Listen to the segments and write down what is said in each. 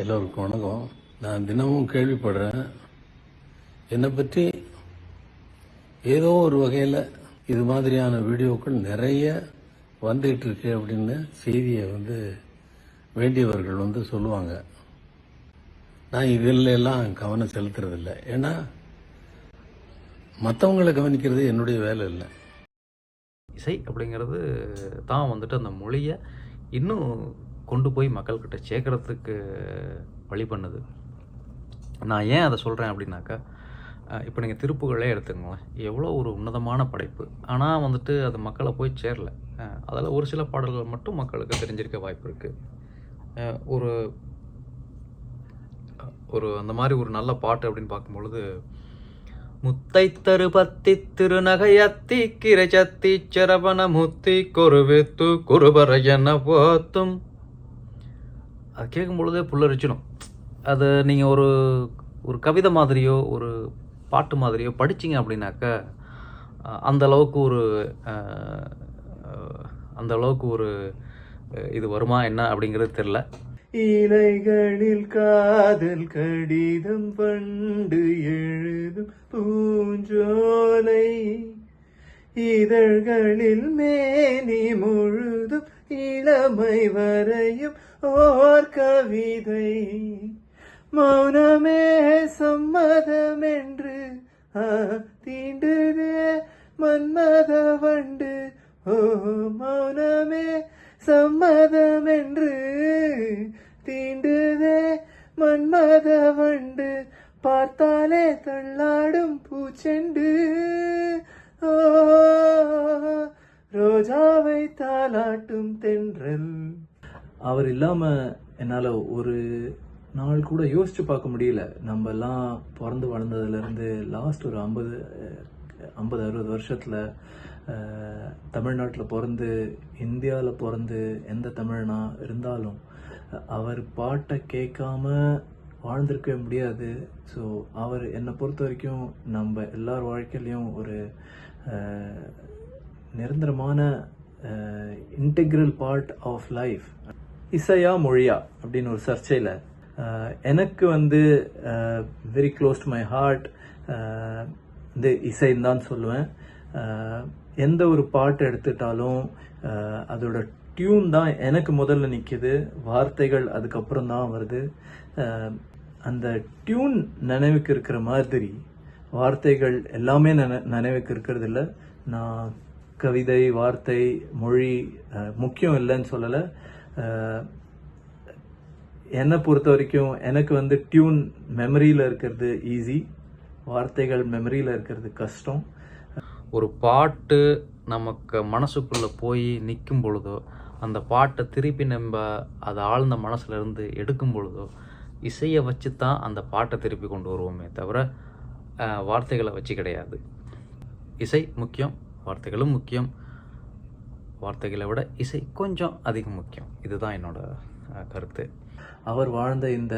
எல்லோருக்கும் வணக்கம். நான் தினமும் கேள்விப்படுறேன், என்னை பற்றி ஏதோ ஒரு வகையில் இது மாதிரியான வீடியோக்கள் நிறைய வந்துகிட்டு இருக்கு அப்படின்னு செய்தியை வேண்டியவர்கள் சொல்லுவாங்க. நான் இதில் எல்லாம் கவனம் செலுத்துறதில்லை. ஏன்னா மற்றவங்களை கவனிக்கிறது என்னுடைய வேலை இல்லை. இசை அப்படிங்கிறது தான் அந்த மொழியை இன்னும் கொண்டு போய் மக்கள்கிட்ட சேர்க்கறதுக்கு வழி பண்ணுது. நான் ஏன் அதை சொல்கிறேன் அப்படின்னாக்கா, இப்போ நீங்கள் திருப்புகளே எடுத்துங்களேன், எவ்வளோ ஒரு உன்னதமான படைப்பு. ஆனால் அது மக்களை போய் சேரல. அதில் ஒரு சில பாடல்கள் மட்டும் மக்களுக்கு தெரிஞ்சிருக்க வாய்ப்பு இருக்குது. ஒரு ஒரு அந்த மாதிரி ஒரு நல்ல பாட்டு அப்படின்னு பார்க்கும்பொழுது, முத்தை தரு பத்தி திருநகையத்தி கிரச்சத்தி சரபண முத்தி கொருவித்து குருபரையன போத்தும். அது கேட்கும் பொழுதே புல்லரிச்சிடும். அது நீங்கள் ஒரு ஒரு கவிதை மாதிரியோ ஒரு பாட்டு மாதிரியோ படிச்சிங்க அப்படின்னாக்கா அந்த அளவுக்கு ஒரு இது வருமா என்ன அப்படிங்கிறது தெரில. இலைகளில் காதல் கடிதம் பண்டு எழுதும் பூஞ்சோலை, இதழ்களில் மேனி முழுதும் இளமை வரையும் ஓர் கவிதை, மௌனமே சம்மதம் என்று தீண்டுதே மன்மத வண்டு. ஓ மௌனமே சம்மதம் என்று தீண்டுதே மன்மத வண்டு, பார்த்தாலே தள்ளாடும் பூச்செண்டு. ஓ ரோஜாவை தாலாட்டும் தென்றல். அவர் இல்லாம என்னால ஒரு நாள் கூட யோசிச்சு பார்க்க முடியல. நம்ம எல்லாம் பிறந்து வளர்ந்ததுல இருந்து லாஸ்ட் ஒரு 50-60 வருஷத்துல தமிழ்நாட்டில் பிறந்து இந்தியாவில் பிறந்து எந்த தமிழனா இருந்தாலும் அவர் பாட்டை கேட்காம வாழ்ந்திருக்கவே முடியாது. ஸோ அவர் என்னை பொறுத்த வரைக்கும் நம்ம எல்லார் வாழ்க்கையிலையும் ஒரு நிரந்தரமான இன்டெக்ரல் பார்ட் ஆஃப் லைஃப். இசையா மொழியா அப்படின்னு ஒரு சர்ச்சையில் எனக்கு very close to my heart இசைன்னு தான் சொல்லுவேன். எந்த ஒரு பாட்டு எடுத்துட்டாலும் அதோட டியூன் தான் எனக்கு முதல்ல நிற்கிது, வார்த்தைகள் அதுக்கப்புறம் தான் வருது. அந்த டியூன் நினைவுக்கு இருக்கிற மாதிரி வார்த்தைகள் எல்லாமே நினைவுக்கு இருக்கிறது இல்லை. நான் கவிதை, வார்த்தை, மொழி முக்கியம் இல்லைன்னு சொல்லலை. என்னை பொறுத்த வரைக்கும் எனக்கு டியூன் மெமரியில் இருக்கிறது ஈஸி, வார்த்தைகள் மெமரியில் இருக்கிறது கஷ்டம். ஒரு பாட்டு நமக்கு மனசுக்குள்ளே போய் நிற்கும் பொழுதோ, அந்த பாட்டை திருப்பி நம்ம அதை ஆழ்ந்த மனசுல இருந்து எடுக்கும் பொழுதோ, இசையை வச்சு தான் அந்த பாட்டை திருப்பி கொண்டு வருவோமே தவிர வார்த்தைகளை வச்சு கிடையாது. இசை முக்கியம், வார்த்தைகளும் முக்கியம். வார்த்தைகளை விட இசை கொஞ்சம் அதிகம் முக்கியம். இதுதான் என்னோட கருத்து. அவர் வாழ்ந்த இந்த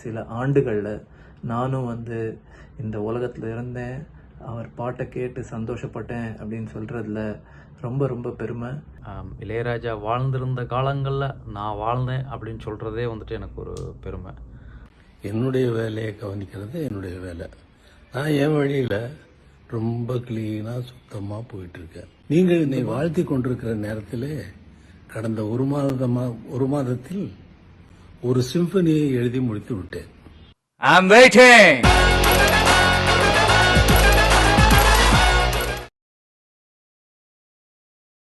சில ஆண்டுகளில் நானும் இந்த உலகத்தில் இருந்தேன், அவர் பாட்டை கேட்டு சந்தோஷப்பட்டேன் அப்படின்னு சொல்கிறதுல ரொம்ப ரொம்ப பெருமை. இளையராஜா வாழ்ந்திருந்த காலங்களில் நான் வாழ்ந்தேன் அப்படின்னு சொல்கிறதே எனக்கு ஒரு பெருமை. என்னுடைய வேலையை கவனிக்கிறது என்னுடைய வேலை. நான் என் வழியில் ரொம்ப கிளீனாக சுத்தமாக போயிட்டுருக்கேன். நீங்கள் என்னை வாழ்த்தி கொண்டிருக்கிற நேரத்தில் கடந்த ஒரு மாதத்தில் ஒரு சிம்பனியை எழுதி முடித்து விட்டேன். I'm waiting.